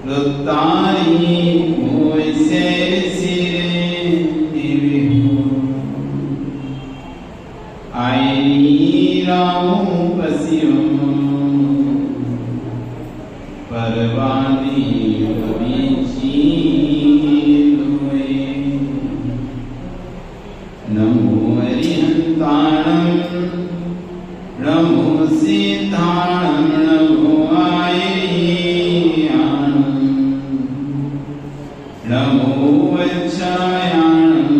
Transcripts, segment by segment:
रुतारी मोइसे सिरे दिविहु आई रामू पसियों परवानी कविची लोए नमो हरिहंताणं नमो सीताणं नमो आयर्याणं नमो वच्छायाणं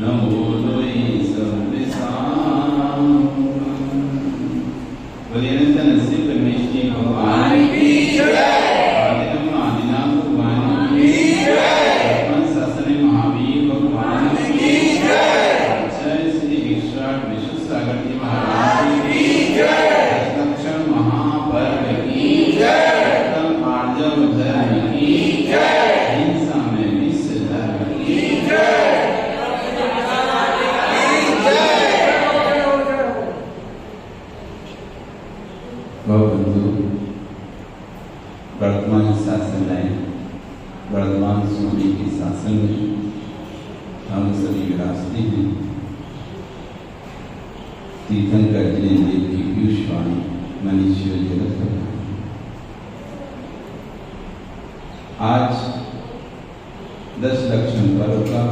नमो लोई सर्वसां बोलिए अनंत नसीब परमेश्वरी भगवान की जय। आदिनाम आदिनाम भगवान की जय। वर्तमान शासन महावीर भगवान की जय। जय श्री ईश्वर विश्व सागर जी महाराज की जय। दक्षिण महापर्व की जय। आर्जव धर्म की जय। हिंसा में विश्व धर्म की जय। बंधु वर्तमान शासन में वर्तमान स्वामी के शासन में हम सभी विरासती हैं। तीर्थंकर जिनेन्द्र की पीयूषवाणी मनीषी जगत है। आज 10 लक्षण पर्व का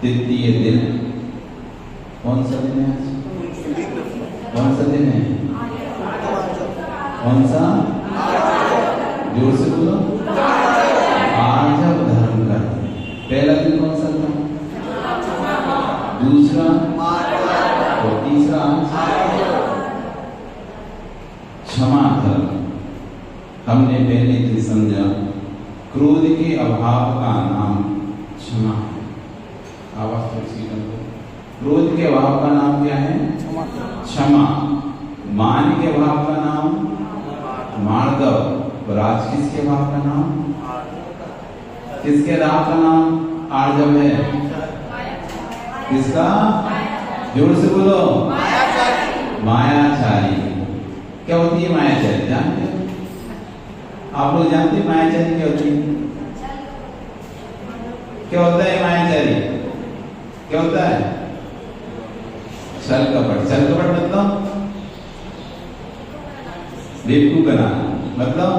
तृतीय दिन। कौन सा दिन है आज? कौन सा दिन है? कौन सा? जोर से बोलो। आर्जव धर्म का पहला दिन कौन सा था? दूसरा और तीसरा क्षमा धर्म। हमने पहले से समझा क्रोध के अभाव का नाम क्षमा है। आवाज क्रोध के अभाव का नाम क्या है? क्षमा। मान के अभाव का नाम मार्दव। और आज किसके भाव का नाम? किसके राव का नाम आर्जव है? किसका? जोर से बोलो। मायाचारी। क्या होती है मायाचारी? जानते हो? आप लोग जानते हैं मायाचारी क्या होती है? क्या होता है मायाचारी? क्या होता है? छल कपट। छल कपट मतलब बेवकूफ बनाना, मतलब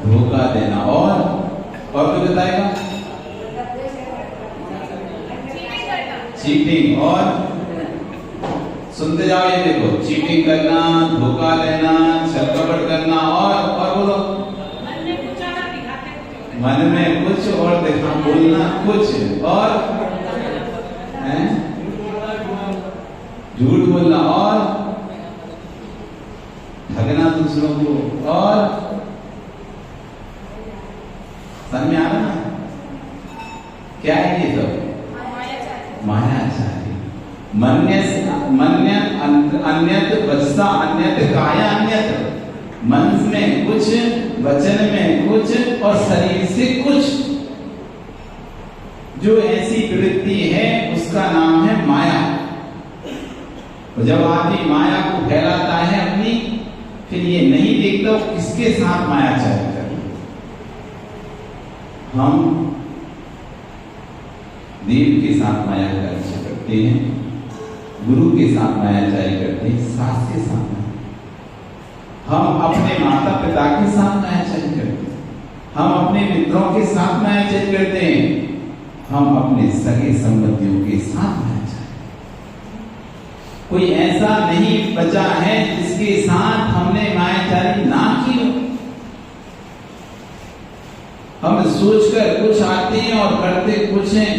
धोखा देना। और कोई बताएगा? चीटिंग। और सुनते जाओ, ये देखो, चीटिंग करना, धोखा देना, छल कपट करना। और बोलो। मन में कुछ और देखा, बोलना कुछ और झूठ बोलना और ठगना दूसरों को। और समझ में आ रहा है क्या है ये सब? मायाचारी। अन्यत वचसा अन्यत काया अन्यत। मन में कुछ, वचन में कुछ और शरीर से कुछ। जो ऐसी वृत्ति है उसका नाम है माया। जब आदमी माया को फैलाता है अपनी, फिर ये नहीं देखता किसके साथ मायाचारी कर। हम देव के साथ मायाचारी करते हैं, गुरु के साथ मायाचारी करते हैं, सास के साथ। हम अपने माता पिता के साथ मायाचारी करते हैं, हम अपने मित्रों के साथ मायाचारी करते हैं, हम अपने सगे संबंधियों के साथ मायाचारी। कोई ऐसा नहीं बचा है जिसके साथ हमने मायाचारी ना की हो। हम सोचकर कुछ आते हैं और करते कुछ हैं,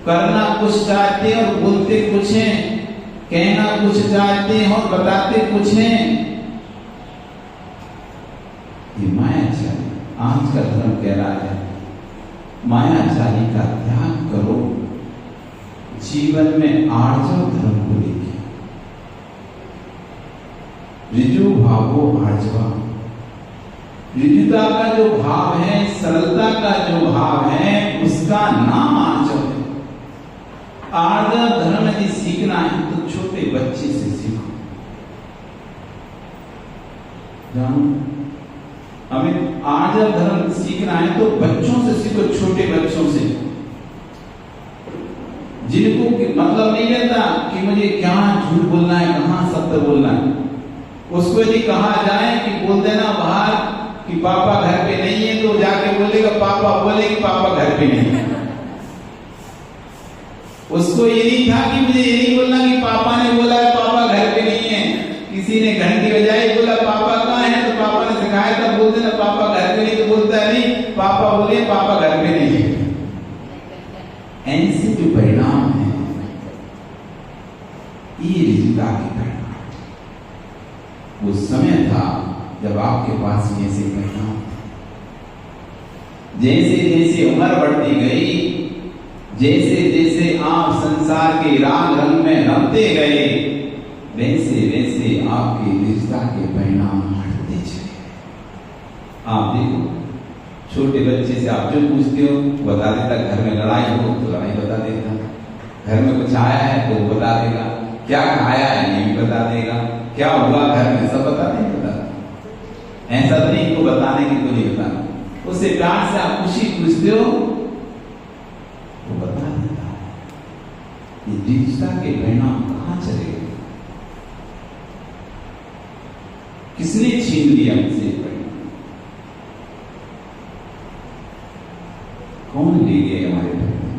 करना कुछ चाहते हैं और बोलते कुछ हैं, कहना कुछ चाहते हैं और बताते कुछ हैं। ये मायाचारी। आज का धर्म कह रहा है मायाचारी का त्याग करो, जीवन में आर्जव धर्म को लेके। ऋजु भावो आर्जवा। ऋजुता का जो भाव है, सरलता का जो भाव है, उसका नाम आर्जव है। आर्जव धर्म यदि सीखना है तो छोटे बच्चे से सीखो। जानो, हमें आज धर्म सीखना है तो बच्चों से सीखो, छोटे बच्चों से, जिनको मतलब नहीं रहता कि मुझे क्या झूठ बोलना है, कहां सत्य बोलना है। उसको यदि कहा जाए कि बोल देना बाहर कि पापा घर पे नहीं है, तो जाके बोलेगा, पापा बोले कि पापा घर पे नहीं है। उसको ये नहीं था कि मुझे ये नहीं बोलना कि पापा ने बोला है पापा घर पे नहीं है। किसी ने घंटी बजाई, बोला पापा कहाँ है, तो पापा ने सिखाया था बोल देना पापा घर पे नहीं, तो बोलता नहीं, पापा बोले पापा घर पे नहीं है। ऐसे जो परिणाम है, ये रिश्ता के परिणाम। वो समय था जब आपके पास ऐसे परिणाम, जैसे जैसे उम्र बढ़ती गई, जैसे जैसे आप संसार के राग रंग में रमते गए, वैसे वैसे आपके रिश्ता के परिणाम हटते चले। आप देखो, छोटे बच्चे से आप जो पूछते हो बता देता, घर में लड़ाई हो तो लड़ाई बता देगा, घर में कुछ आया है तो बता देगा, क्या खाया है ये भी बता देगा, क्या हुआ घर में सब बता देगा। ऐसा तो नहीं को बताने की को नहीं बताना, उससे प्यार से आप खुशी पूछते हो वो बता देता है। ये रिश्ता के परिणाम कहां चले गए, किसने छीन लिया हमसे परिणाम, कौन ले गए हमारे परिणाम।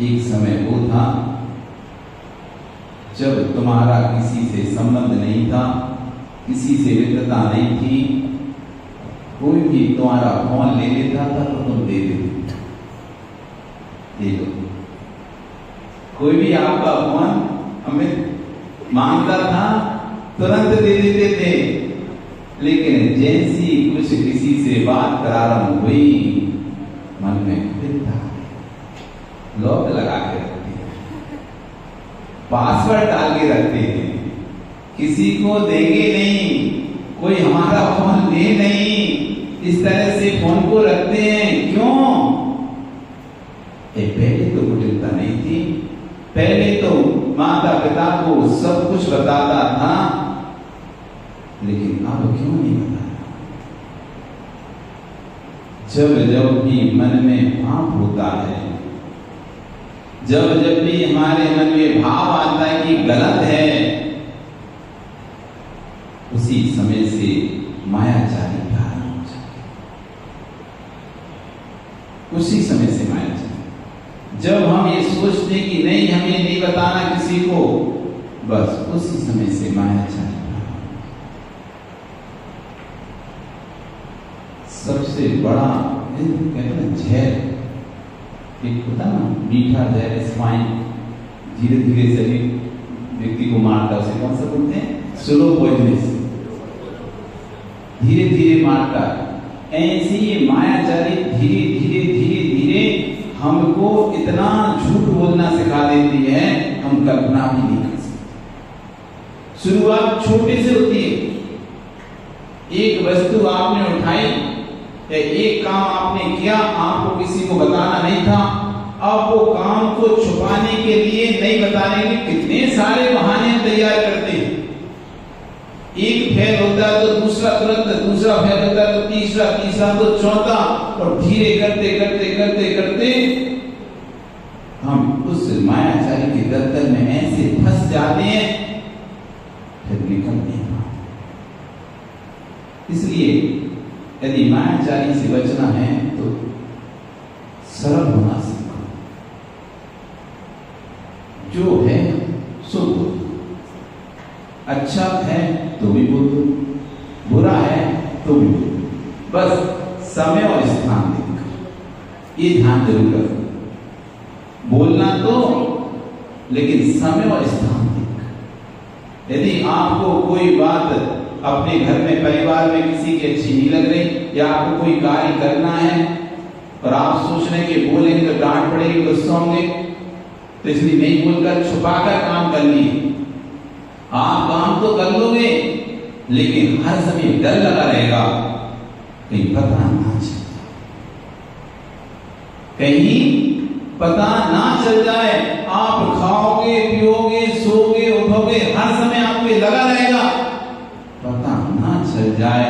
एक समय वो था जब तुम्हारा किसी से संबंध नहीं था, किसी से मित्रता नहीं थी, कोई भी तुम्हारा फोन ले लेता था तो तुम दे देते, दे दो। कोई भी आपका फोन हमें मांगता था तुरंत दे देते थे, लेकिन जैसी कुछ किसी से बात प्रारंभ हुई, मन में फिरता लॉक लगा के रखते, पासवर्ड डाल के रखते थे, किसी को देंगे नहीं, कोई हमारा फोन ले नहीं, इस तरह से फोन को रखते हैं। क्यों? पहले तो कुटिलता नहीं थी, पहले तो माता पिता को सब कुछ बताता था, लेकिन अब क्यों नहीं बताता। जब जब भी मन में पाप होता है, जब जब भी हमारे मन में भाव आता है कि गलत है, उसी समय से मायाचारी प्रारंभ हो जाती, उसी समय से मायाचारी। जब हम ये सोचते कि नहीं हमें नहीं बताना किसी को, बस उसी समय से मायाचारी। सबसे बड़ा कहते हैं जहर, एक होता ना मीठा जहर, स्वाइन धीरे धीरे शरीर व्यक्ति को मारता, उसे कौन सा बोलते हैं? स्लो पॉइजनस, धीरे धीरे मारता। ऐसे ही मायाचारी धीरे धीरे धीरे धीरे हमको इतना झूठ बोलना सिखा देती है, हम कल्पना भी नहीं कर सकते। शुरुआत छोटे से होती है, एक वस्तु आपने उठाई, एक काम आपने किया, आपको किसी को बताना नहीं था, अब वो काम को छुपाने के लिए, नहीं बताने के लिए कितने सारे बहाने तैयार करते हैं। एक फेल होता है तो दूसरा तुरंत, दूसरा फेल होता है तो तीसरा, तीसरा तो चौथा, और धीरे करते करते करते करते हम उस मायाचारी के दलदल में ऐसे फंस जाते हैं, फिर निकल नहीं पाते। इसलिए यदि मायाचारी से बचना है तो सरल होना सीखो, जो है सो बोलो, अच्छा है तो भी बोलो, बुरा है तो भी बोलो, बस समय और स्थान देखकर ये ध्यान जरूर रखो। बोलना तो, लेकिन समय और स्थान देखकर। यदि आपको कोई बात अपने घर में, परिवार में किसी की अच्छी नहीं लग रही, या आपको कोई कार्य करना है और आप सोच रहे हैं कि बोलेंगे तो डांट पड़ेगी, गुस्सा होंगे, तो इसलिए नहीं बोलकर छुपाकर काम कर लिए। आप काम तो कर लोगे, लेकिन हर समय डर लगा रहेगा कहीं पता ना चल जाए, कहीं पता ना चल जाए। आप खाओगे, पियोगे, सोओगे, उठोगे, हर समय आपको लगा रहेगा चल जाए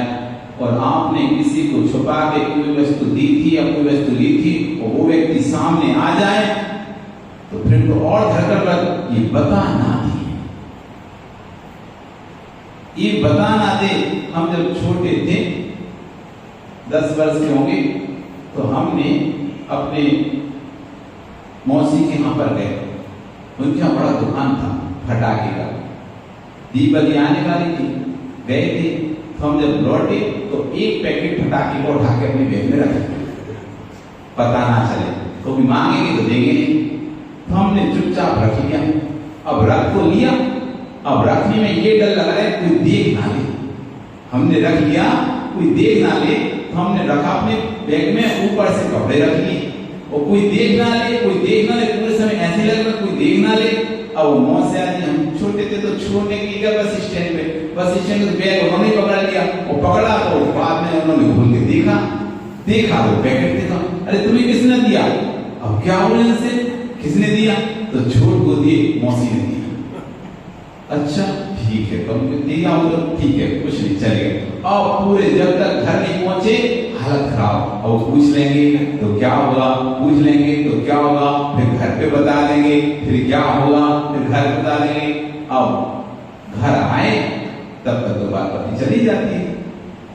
और आपने किसी को छुपा के कोई वस्तु दी थी या कोई वस्तु ली थी और वो व्यक्ति सामने आ जाए तो फिर तो और धड़कन लग, ये बता ना दे, ये बता ना दे। हम जब छोटे थे 10 वर्ष के होंगे तो हमने अपने मौसी के यहाँ पर गए, उनके यहाँ बड़ा दुकान था फटाके का, दीपावली आने वाली थी, गए थे तो हम जब लौटे तो एक पैकेट फटाके को उठा के अपने बैग में रखे, पता ना चले, तो भी मांगेंगे तो देंगे नहीं, तो हमने चुपचाप रख लिया। अब रख तो लिया, अब रखने में ये डर लगा है कोई देख ना ले, हमने रख लिया कोई देख ना ले, तो हमने रखा अपने बैग में, ऊपर से कपड़े रख लिए और कोई देख ना ले, कोई देख ना ले, पूरे समय ऐसे लग रहा कोई देख ना ले। अब वो मौसी आती, हम छोटे थे तो छोड़ने के लिए बस स्टैंड पे, बस स्टैंड पे बैग उन्होंने पकड़ लिया और पकड़ा तो बाद में उन्होंने खोल के देखा तो पैकेट देखा, अरे तुम्हें किसने दिया? अब क्या हो इनसे, किसने दिया? तो छोट को दिए, मौसी ने दिया। अच्छा ठीक है, तुमने दिया हो तो ठीक है, कुछ नहीं चलेगा। अब पूरे जब तक घर नहीं पहुंचे हालत खराब, और पूछ लेंगे तो क्या होगा, पूछ लेंगे तो क्या होगा, फिर घर पे बता देंगे, फिर क्या होगा, फिर घर बता देंगे। अब घर आए तब तक तो बात पता चली जाती है,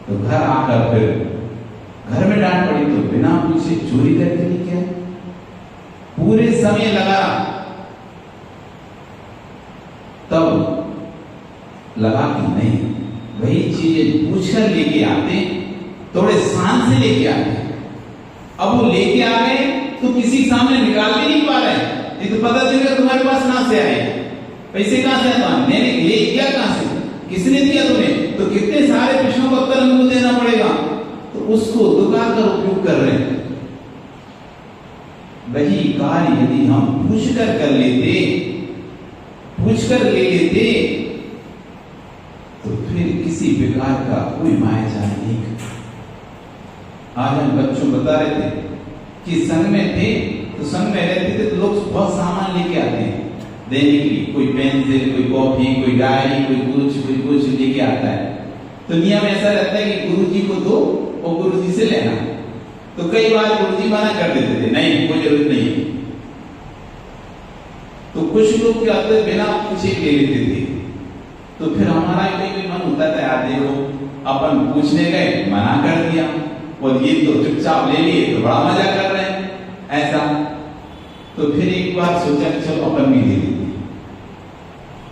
तो घर आकर फिर घर में डांट पड़ी, तो बिना पूछे चोरी करके नहीं किया, पूरे समय लगा, तब लगा कि नहीं, वही चीजें पूछकर लेके आते, थोड़े शान से लेके आते। अब वो लेके आ गए तो किसी सामने निकाल भी नहीं पा रहे, ये तो पता चलेगा तुम्हारे पास कहां से आए, पैसे कहां से आए, मैंने ले किया कहां से, किसने दिया तुम्हें, तो कितने सारे प्रश्नों का उत्तर हमको देना पड़ेगा, तो उसको दुका कर उपयोग कर रहे हैं। वही कार्य यदि हम पूछकर कर लेते, पूछकर ले लेते, तो फिर किसी प्रकार का कोई माया जाल नहीं करता। आज हम बच्चों बता रहे थे कि संघ में थे, तो संघ में रहते थे तो लोग बहुत सामान लेके आते हैं देने के लिए, कोई पेंसिल, कोई कॉपी, कोई डायरी, कोई कुछ लेके आता है। तो नियम ऐसा रहता है कि गुरुजी को दो और गुरुजी से लेना, तो कई बार गुरुजी मना कर देते थे, नहीं कोई जरूरत नहीं है, तो कुछ लोग क्या होते बिना पूछे ले लेते थे। तो फिर हमारा कोई मन होता था, यार देखो अपन पूछने गए मना कर दिया और ये तो चुपचाप ले लिए, तो बड़ा मजा कर रहे हैं ऐसा। तो फिर एक बार सोचा कि चलो अपन भी ले लेते,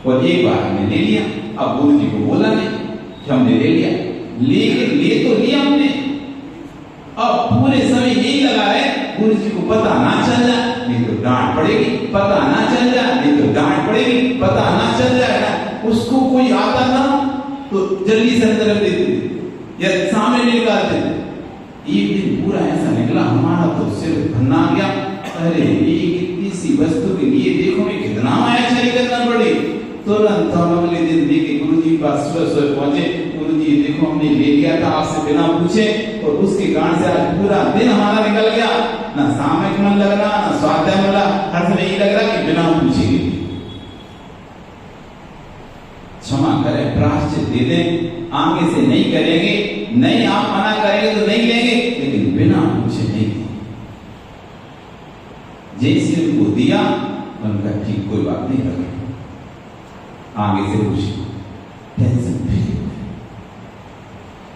और एक बार हमने ले लिया। अब गुरुजी को बोला नहीं कि हमने ले लिया, लेकिन ले तो लिया हमने, अब पूरे समय यही लगा है गुरुजी को पता ना चल जाए नहीं तो डांट पड़ेगी, पता ना चल जाए नहीं तो डांट पड़ेगी, पता ना चल जाए। उसको कोई आता था तो जल्दी से अंदर रख देते थे या सामने निकालते थे। एक दिन पूरा ऐसा निकला, हमारा तो सिर भन्ना गया, अरे ये कितनी सी वस्तु के लिए देखो मैं कितना मायाचारी करना पड़े। तुरंत हम अगले दिन देखे गुरुजी पास सुबह पहुंचे, गुरुजी देखो हमने ले लिया था आपसे बिना पूछे, और उसके कारण से आज पूरा दिन हमारा निकल गया, ना सामयिक मन लग रहा ना स्वाध्याय मिला, हर समय यही लग रहा कि बिना पूछे। क्षमा करें, प्रायश्चित दे दें, आगे से नहीं करेंगे, नहीं आप मना करेंगे तो नहीं लेंगे, लेकिन बिना पूछे नहीं। जैसे उनको दिया उनका ठीक कोई बात नहीं लगे, आगे से पूछे टेंशन फ्री,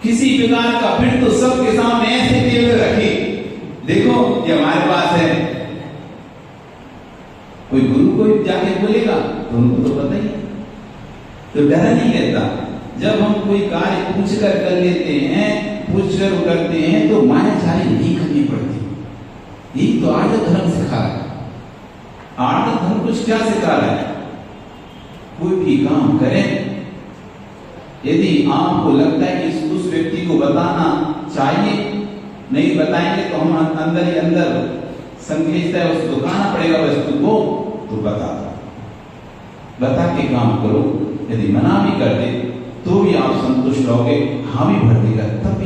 किसी प्रकार का फिर तो सबके सामने ऐसे टेबल रखे, देखो ये हमारे पास है। कोई गुरु को जाके बोलेगा तो उनको तो पता ही, तो डर नहीं रहता। जब हम कोई कार्य पूछकर कर लेते हैं, पूछकर करते हैं, तो मायाचारी नहीं करनी पड़ती। यही तो आर्य धर्म सिखा रहा है। आर्य धर्म कुछ क्या सिखा रहा है, कोई भी काम करें, यदि आपको लगता है कि उस व्यक्ति को बताना चाहिए, नहीं बताएंगे तो हम अंदर ही अंदर संकेत है उसको दिखाना पड़ेगा वस्तु को, तो बता के काम करो। यदि मना भी कर दे तो भी आप संतुष्ट रहोगे, हाँ भी भर देगा तब भी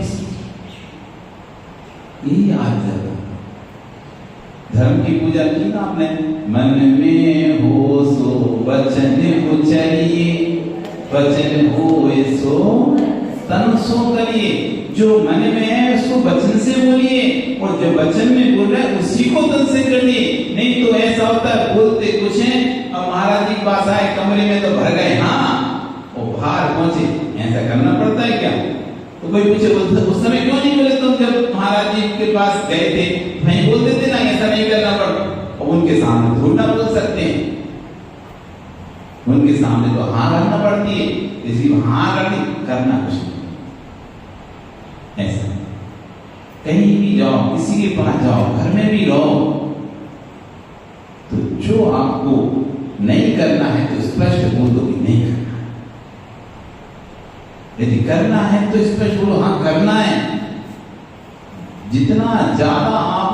यही आज धर्म की पूजा की ना आपने, मन में हो सो वचन उचरिए, वचन होए सो तन सो करिए, जो मन में है उसको वचन से बोलिए, और जो वचन में बोल रहा है उसी को तन से करिए। नहीं तो ऐसा होता है बोलते कुछ है, अब महाराज जी के पास आए कमरे में तो भर गए, हाँ वो बाहर पहुंचे, ऐसा करना पड़ता है क्या? तो कोई पूछे उस समय क्यों नहीं बोले तुम जब महाराज जी के पास गए थे? वहीं बोल देते ना, ऐसा नहीं करना पड़ता। और उनके सामने थोड़ा बोल सकते हैं, उनके सामने तो हाँ करना पड़ती है, इसलिए हाँ करना कुछ नहीं। ऐसा कहीं भी जाओ, किसी के पास जाओ, घर में भी रहो, तो जो आपको नहीं करना है तो स्पष्ट बोल दो कि नहीं करना। यदि करना है तो स्पष्ट बोलो हाँ करना है। जितना ज्यादा आप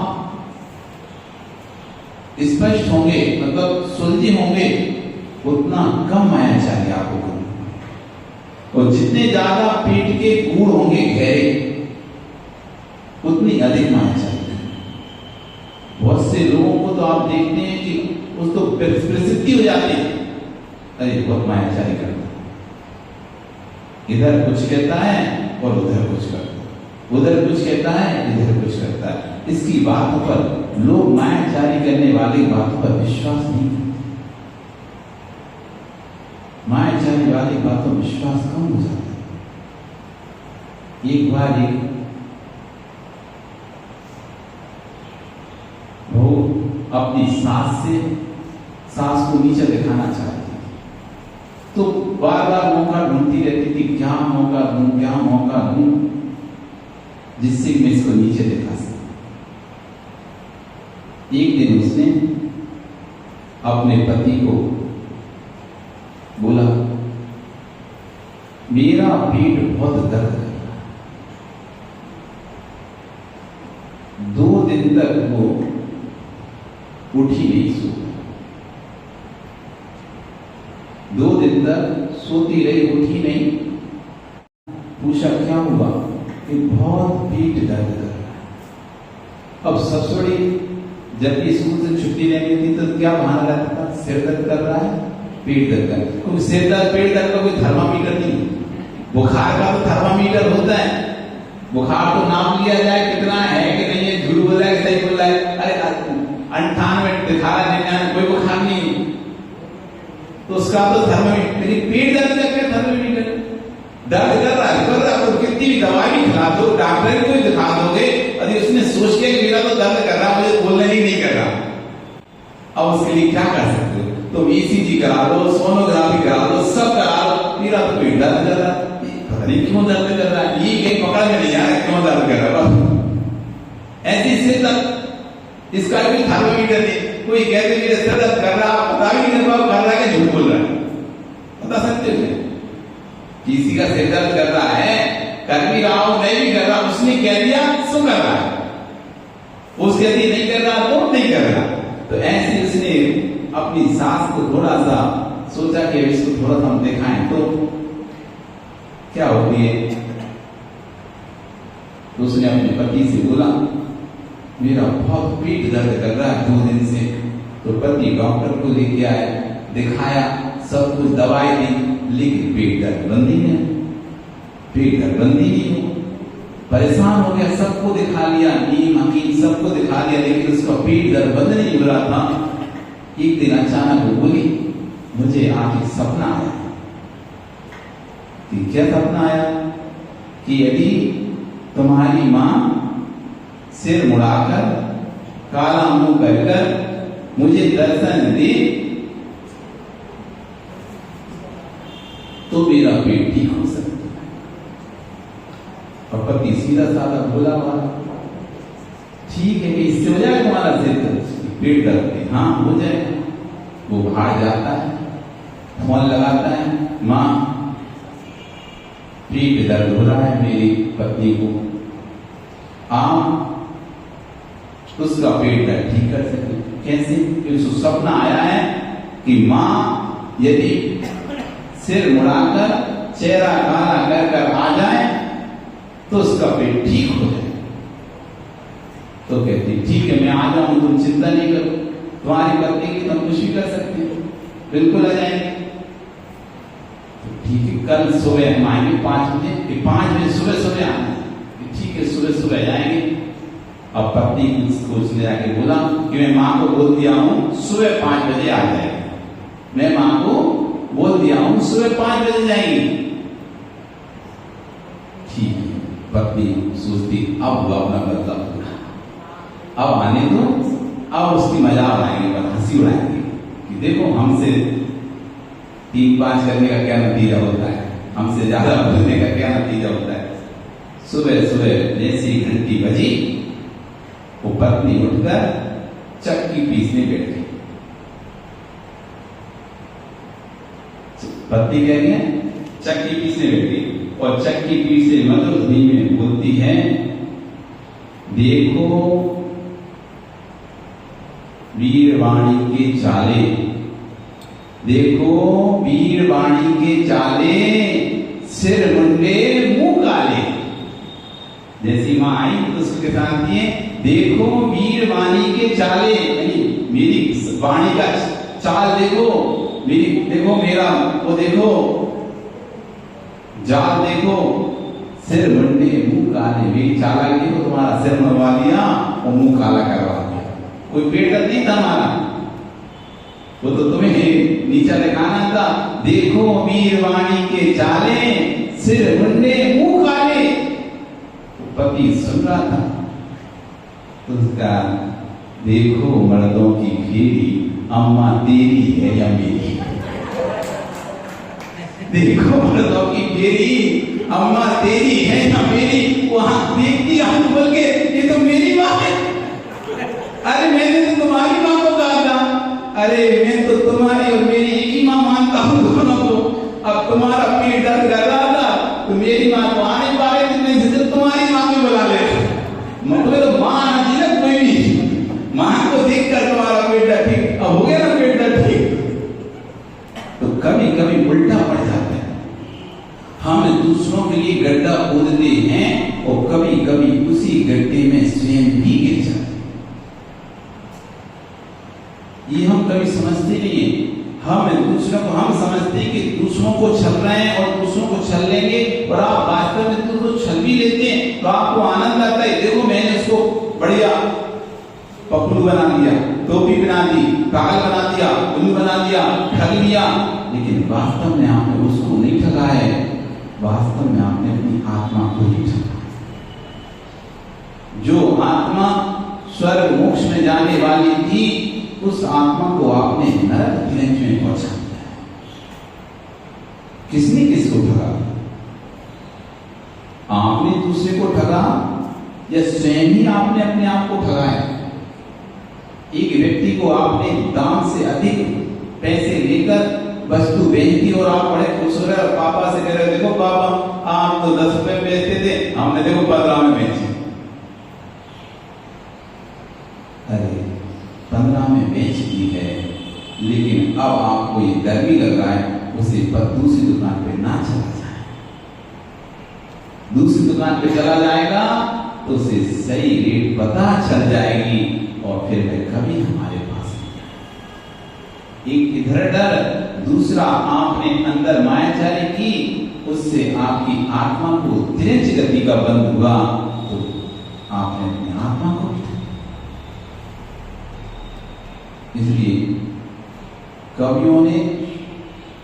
स्पष्ट होंगे, मतलब सुलझे होंगे, उतना कम माया चाहिए आपको करना। और जितने ज्यादा पेट के गुड़ होंगे गहरे, उतनी अधिक माया चाहिए। बहुत से लोगों को तो आप देखते हैं कि उस तो प्रसिद्धि हो जाती है, अरे बहुत माया चाहिए करता, इधर कुछ कहता है और उधर कुछ करता है, उधर कुछ कहता है इधर कुछ करता है। इसकी बातों पर लोग माया जारी करने वाली बातों पर विश्वास नहीं करते। माया जारी वाली बातों में विश्वास कम हो जाता है। एक बार एक वो अपनी सास को नीचे दिखाना चाहती थी, तो बार बार मौका ढूंढती रहती थी, क्या मौका दूं जिससे मैं इसको नीचे दिखा सकूं। एक दिन उसने अपने पति को बोला, मेरा पेट बहुत दर्द कर रहा है। 2 दिन तक वो उठी नहीं, सो 2 दिन तक सोती रही, उठी नहीं। पूछा क्या हुआ? कि बहुत पेट दर्द कर रहा है। अब ससुरी जब भी स्कूल से छुट्टी लेनी थी तो क्या बहाना रहता था? सिर दर्द कर रहा है, पेट दर्द कर रहा है। क्योंकि सिर दर्द पेट दर्द का कोई थर्मामीटर नहीं, बुखार का तो थर्मामीटर होता है। बुखार तो नाम लिया जाए कितना है कि नहीं है, झूठ बोल रहा है सही बोल रहा है, अरे 98 दिखा रहा है, कोई बुखार नहीं, तो उसका तो थर्मामीटर। पेट दर्द का क्या थर्मामीटर? दर्द कर रहा है तो कितनी भी दवाई भी खिला दो, डॉक्टर को दिखा दोगे, यदि उसने सोच के मेरा तो दर्द कर रहा, मुझे बोलने ही नहीं कर रहा, अब उसके लिए क्या कर सकते हो? तुम ECG करा लो, सोनोग्राफी करा लो, सब करा लो, मेरा तो पेट दर्द कर रहा, पता नहीं क्यों दर्द कर रहा है, ये कहीं पकड़ में नहीं आ रहा क्यों दर्द कर रहा है। ऐसी से तक इसका कोई थर्मामीटर नहीं। कोई कहते मेरे सिर दर्द कर रहा, पता भी नहीं कर रहा है कि झूठ बोल रहा है, बता सकते हो? किसी का सिर दर्द कर रहा है, कर भी रहा हूं, नहीं भी कर रहा, उसने कह दिया सो कर रहा है, वो कहती नहीं कर रहा तो नहीं कर रहा। तो ऐसे उसने अपनी सास को थोड़ा सा सोचा कि इसको थोड़ा सा हम दिखाएं तो क्या होती है। तो उसने अपने पति से बोला, मेरा बहुत पेट दर्द कर रहा है 2 दिन से। तो पति डॉक्टर को लेके आया, दिखाया, सब कुछ दवाई दी, लेकिन पेट दर्द बंद नहीं है, पेट दर्द बंद नहीं हो। परेशान हो गया, सबको दिखा लिया, नीम हकीम सबको दिखा लिया, लेकिन उसका पेट दर्द बंद नहीं हो रहा था। एक दिन अचानक वो बोली, मुझे आज एक सपना आया। कि क्या सपना आया? कि यदि तुम्हारी मां सिर मुड़ाकर काला मुंह कर मुझे दर्शन दे तो मेरा पेट ठीक हो सकता है। और पति सीधा साधा बोला वाला, ठीक है कि इससे हो जाए तुम्हारा सिर दर्द, पेट दर्द? हाँ हो जाए। वो बाहर जाता है, फोन लगाता है, मां पेट दर्द हो रहा है मेरी पत्नी को, उसका पेट दर्द ठीक कर सके। कैसे? उसको सपना आया है कि मां यदि सिर मुड़ाकर चेहरा काला कर आ जाए तो उसका पेट ठीक हो जाए। तो कहती ठीक है मैं आ जाऊं, तुम चिंता नहीं करो, तुम्हारी पत्नी की तुम कुछ भी कर सकते हो, बिल्कुल आ जाएंगे। तो ठीक है, कल सुबह हम आएंगे 5 बजे, 5 बजे सुबह सुबह आना है, ठीक है, सुबह सुबह जाएंगे। अब पत्नी कोच ने जाके बोला कि मैं माँ को बोल दिया हूँ सुबह 5 बजे आ जाएगा, मैं माँ को बोल दिया हूँ सुबह 5 बजे जाएंगी। ठीक है, पत्नी सोचती अब वो अपना बदला पूरा, अब आने दो, अब उसकी मजाक उड़ाएंगे, बस हंसी उड़ाएंगे कि देखो हमसे 3-5 करने का क्या नतीजा होता है, हमसे ज्यादा बोलने का क्या नतीजा होता है। सुबह सुबह जैसी घंटी बजी, वो पत्नी उठकर चक्की पीसने बैठ गई। पत्नी कह रही है चक्की पीसने बैठ गई, और चक्की पीसे मधुर ध्वनि में बोलती है, देखो वीरवाणी के चाले, देखो वीरवाणी के चाले, सिर मुंडे मुंह काले। जैसी माँ आई तो उसके साथ दिए, देखो वीरवाणी के चाले, मेरी वाणी का चाल देखो, मेरी देखो, मेरा वो देखो जाल देखो, सिर मुंडे मुंह काले, मेरी चालाकी देखो, तुम्हारा सिर मरवा दिया और मुंह काला करवा दिया। कोई पेट दर्द नहीं था हमारा, वो तो तुम्हें नीचा दिखाना था। देखो वीरवाणी के चाले, सिर मुंडे मुंह काले। पति सुन रहा था तो उसका, देखो मर्दों की फेरी, अम्मा तेरी है या मेरी, देखो मर्दों की फेरी, अम्मा तेरी है या मेरी। वहां देखती हम बोल के, ये तो मेरी माँ है। अरे मैंने तो तुम्हारी माँ को कहा था, अरे मैं तो तुम्हारी और मेरी एक ही माँ मानता हूँ दोनों को। अब तुम्हारा पेट दर्द कर रहा था तो मेरी माँ तो आ नहीं पा रही थी, नहीं तो तुम्हारी माँ को बुला ले। मतलब तो माँ आती ना कोई भी, माँ को देखकर तुम्हारा पेट दर्द ठीक, अब हो गया ना पेट दर्द ठीक। तो कभी कभी उल्टा पड़ जाता है, हम दूसरों के लिए गड्ढा खोदते हैं और कभी कभी उसी गड्ढे में स्वयं भी गिर जाते हैं। ये हम कभी समझते नहीं है। हम दूसरों को, हम समझते हैं कि दूसरों को छल रहे हैं और दूसरों को छल लेंगे, और आप वास्तव में दूसरों को छल भी लेते हैं तो आपको आनंद आता है। देखो मैंने उसको बढ़िया पपलू बना दिया, टोपी बना दी, पागल बना दिया, उल्लू बना दिया, ठग लिया, लेकिन वास्तव में आपने उसको नहीं ठगा है, वास्तव में आपने अपनी आत्मा को ही ठगा। जो आत्मा स्वर्ग मोक्ष में जाने वाली थी, उस आत्मा को आपने नरक क्लेंच में पहुंचा दिया। किसने किसको ठगा? आपने दूसरे को ठगा या स्वयं ही आपने अपने आप को ठगाया? एक व्यक्ति को आपने दाम से अधिक पैसे लेकर वस्तु बेच दी और आप बड़े खुश हो रहे और पापा से कह रहे, देखो पापा आप तो 10 रुपए बेचते थे, हमने देखो 15 में बेचे। अरे 15 में बेच दी है, लेकिन अब आपको ये डर भी लग रहा है उसे दूसरी दुकान पे ना चला जाए। दूसरी दुकान पे चला जाएगा तो उसे सही रेट पता चल जाएगी और फिर वह कभी हमारे पास नहीं आएगा। एक इधर डर, दूसरा आपने अंदर मायाचारी की, उससे आपकी आत्मा को तेज गति का बंद हुआ तो आपने अपनी आत्मा को भी। इसलिए कवियों ने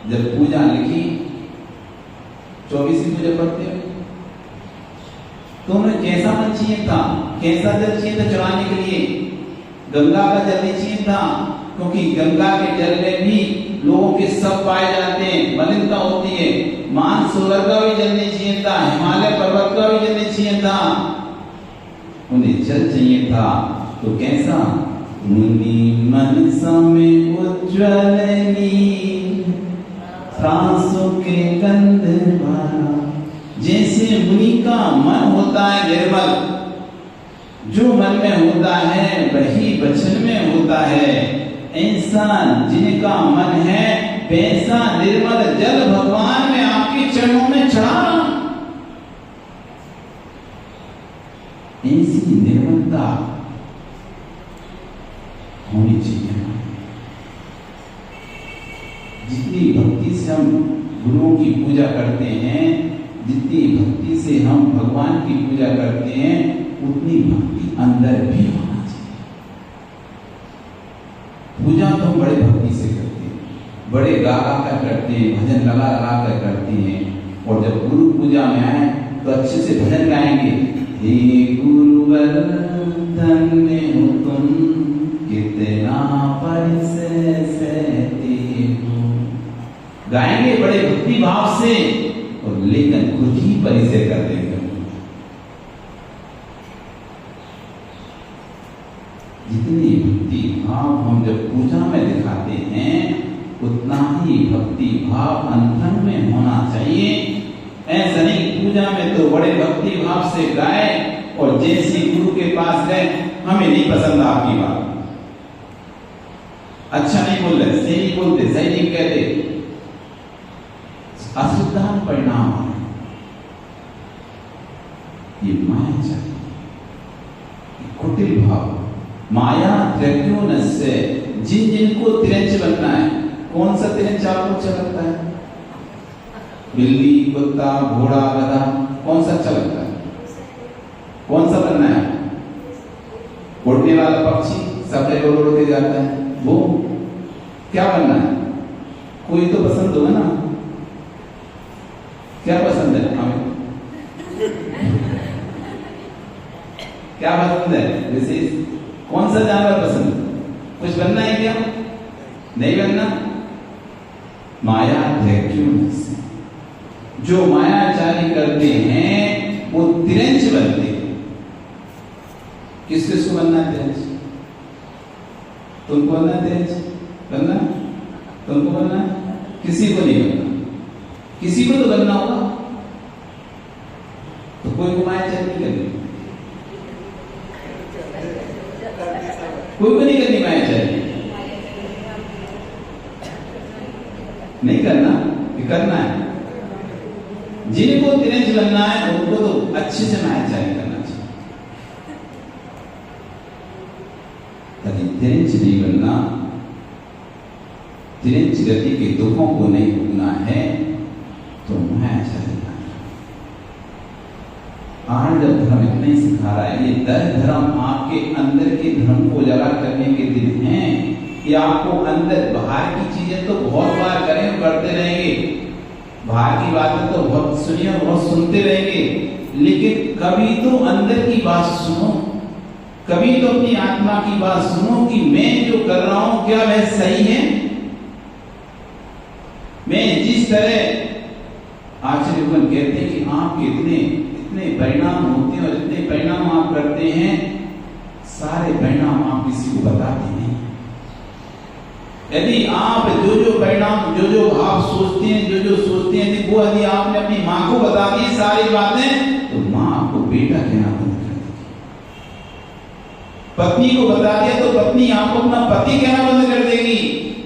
जब पूजा लिखी, 24वीं पूजा पढ़ते हो, तो उन्हें कैसा मन चाहिए था, कैसा जल चाहिए था चढ़ाने के लिए? गंगा का जल नहीं चाहिए था, क्योंकि गंगा के जल में भी लोगों के सब पाए जाते हैं, मलिनता होती है। मानसरोवर का भी जल नहीं चाहिए था, हिमालय पर्वत का भी जल नहीं चाहिए था, उन्हें जल चाहिए था तो कैसा? मुनि मनसा में उज्ज्वलनी, सांसों के गंध वाला। जैसे मुनि का मन होता है निर्मल, जो मन में होता है वही वचन में होता है, ऐसा जिनका मन है वैसा निर्मल जल भगवान में आपके चरणों में चढ़ा। ऐसी निर्मलता होनी चाहिए। जितनी भक्ति से हम गुरुओं की पूजा करते हैं, जितनी भक्ति से हम भगवान की पूजा करते हैं, उतनी भक्ति अंदर भी होना चाहिए। पूजा तो हम बड़े भक्ति से करते हैं, बड़े गा गा कर करते हैं, भजन लगा लगा कर करते हैं, और जब गुरु पूजा में आए तो अच्छे से भजन गाएंगे। हे गुरुवर धन्य हो तुम, कितना परिसे सहते हो, गाएंगे बड़े भक्ति भाव से, और लेकिन खुद ही परिचय कर देंगे। जितनी भक्ति भाव हम जब पूजा में दिखाते हैं, उतना ही भक्ति भाव अंतरंग में होना चाहिए। ऐसा नहीं पूजा में तो बड़े भक्ति भाव से गाए, और जैसे गुरु के पास गए, हमें नहीं पसंद आपकी बात, अच्छा नहीं बोल रहे, सही नहीं बोलते, सही नहीं कहते, असाधारण परिणाम है। ये माया चाहिए, कुटिल भाव, माया द्रव्यों से जिन जिनको तिरंज बनना है, कौन सा तिरंज आपको अच्छा लगता है? बिल्ली, कुत्ता, घोड़ा, गधा, कौन सा अच्छा लगता है? कौन सा बनना है? उड़ने वाला पक्षी, सफेद उड़ उड़ के जाता है, वो क्या बनना है? कोई तो पसंद होगा ना, क्या पसंद है हमें? क्या पसंद है? विशेष कौन सा जानवर पसंद है? कुछ बनना है क्या? नहीं बनना। माया दैक्यों से जो मायाचारी करते हैं, वो तिरंज बनते हैं। किस किस को बनना है तिरंज? तुमको बनना है तिरंज? बनना? तुमको बनना है? किसी को नहीं बनना, किसी को तो बनना होगा, तो कोई को मायाचारी नहीं करनी, कोई को नहीं करनी मायाचारी, नहीं करना, ये करना है। जिनको तिरंज बनना है, उनको तो अच्छे से मायाचारी करना चाहिए। यदि तिरंज नहीं बनना, तिरंज गति के दुखों को नहीं भोगना है, तो मायाचारी आर्य धर्म इतना ही सिखा रहा है। ये 10 धर्म आपके अंदर के धर्म को उजागर करने के दिन हैं। ये आपको अंदर बाहर की चीजें तो बहुत बार करें, करते रहेंगे, बाहर की बातें तो बहुत सुनिए, बहुत सुनते रहेंगे, लेकिन कभी तो अंदर की बात सुनो, कभी तो अपनी आत्मा की बात सुनो कि मैं जो कर रहा हूं क्या वह सही है? मैं जिस तरह आचार्यगण कहते हैं कि आपके इतने परिणाम होते हैं और इतने परिणाम आप करते हैं, सारे परिणाम आप किसी को बताते नहीं। यदि आप जो परिणाम, जो भाव सोचते हैं, जो सोचते हैं, यदि वो यदि आपने अपनी माँ को बता दी सारी बातें, तो माँ आपको बेटा कहना बंद कर देगी। पत्नी को बता दिया तो पत्नी आपको अपना पति कहना बंद कर देगी।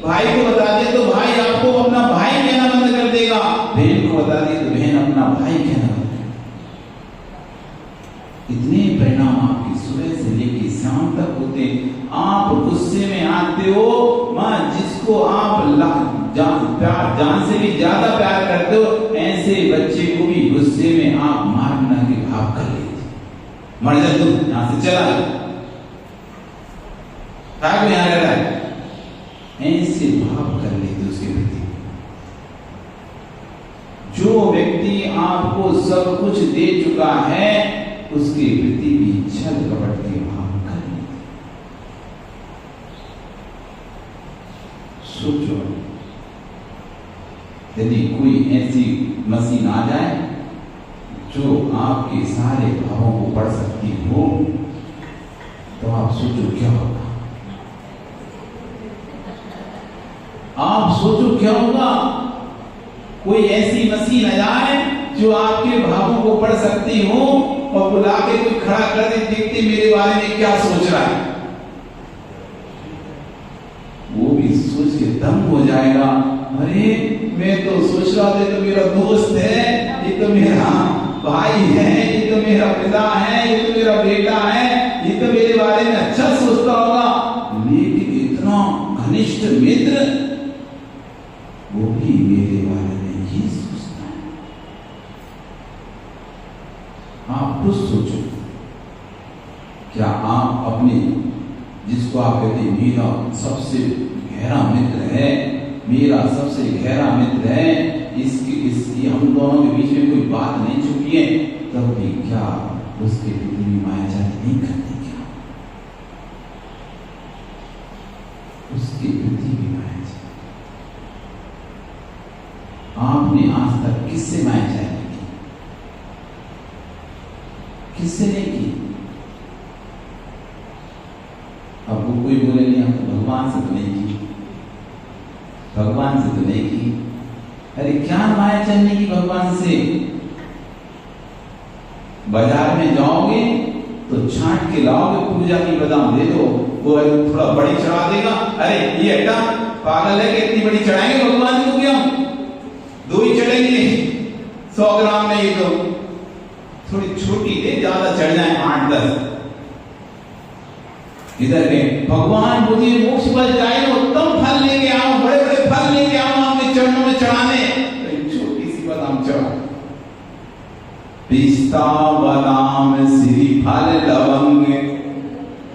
भाई को बता दिया तो भाई आपको अपना भाई कहना बंद कर देगा। बहन को बता दिया तो बहन अपना भाई कहना बंद कर देगी। इतने परिणाम आपकी सुबह से लेकर शाम तक होते हैं। आप गुस्से में आते हो, मां जिसको आप जान से भी ज्यादा प्यार करते हो, ऐसे बच्चे को भी गुस्से में आप मारना के भाव कर लेते, मर जा तू, यहां से चला जा, यहां रह रहा है, ऐसे भाव कर लेते उसके प्रति। जो व्यक्ति आपको सब कुछ दे चुका है, उसके प्रति भी छल कपट के भाव कर लेते। सोचो, यदि कोई ऐसी मशीन आ जाए जो आपके सारे भावों को पढ़ सकती हो, तो आप सोचो क्या होगा। आप सोचो क्या होगा। कोई ऐसी मशीन आ जाए जो आपके भावों को पढ़ सकती हो, और बुला के कोई खड़ा कर दे, देखते मेरे बारे में क्या सोच रहा है। वो भी सोच के दम हो जाएगा, अरे मैं तो सोच रहा था, तो मेरा दोस्त है, ये तो मेरा भाई है, ये तो मेरा पिता है, ये तो मेरा बेटा है, ये तो मेरे बारे में अच्छा सोचता होगा। लेकिन इतना घनिष्ठ मित्र, वो भी मेरे बारे में ये सोचता। खुद सोचो, क्या आप अपने जिसको आप कहते हैं मेरा सबसे गहरा मित्र है, मेरा सबसे गहरा मित्र है, इसकी हम दोनों के बीच में कोई बात नहीं छुपी है, तब भी क्या उसके प्रति भी माया जाति नहीं करते? क्या उसके प्रति भी माया जाति? आपने आज तक किससे माया जाति की? किससे नहीं की? अब वो कोई बोले नहीं, हम तो भगवान से तो नहीं की, भगवान से तो नहीं की। अरे क्या माया चलने की भगवान से? बाजार में जाओगे तो छांट के लाओगे, पूजा की बादाम दे दो, वो थोड़ा बड़ी चढ़ा देगा। अरे ये हटा, पागल है कि इतनी बड़ी चढ़ाएंगे भगवान को? क्या दो ही चढ़ेंगे, 100 ग्राम नहीं तो थोड़ी छोटी दे, ज्यादा चढ़ जाए 8-10। इधर के भगवान मुझे मोक्ष पर जाए, उत्तम फल लेके आओ, बड़े बड़े फल लेके आओ आपके चरणों में चढ़ाने, तो छोटी सी बादाम चढ़ा। पिस्ता बादाम श्रीफल लवंग,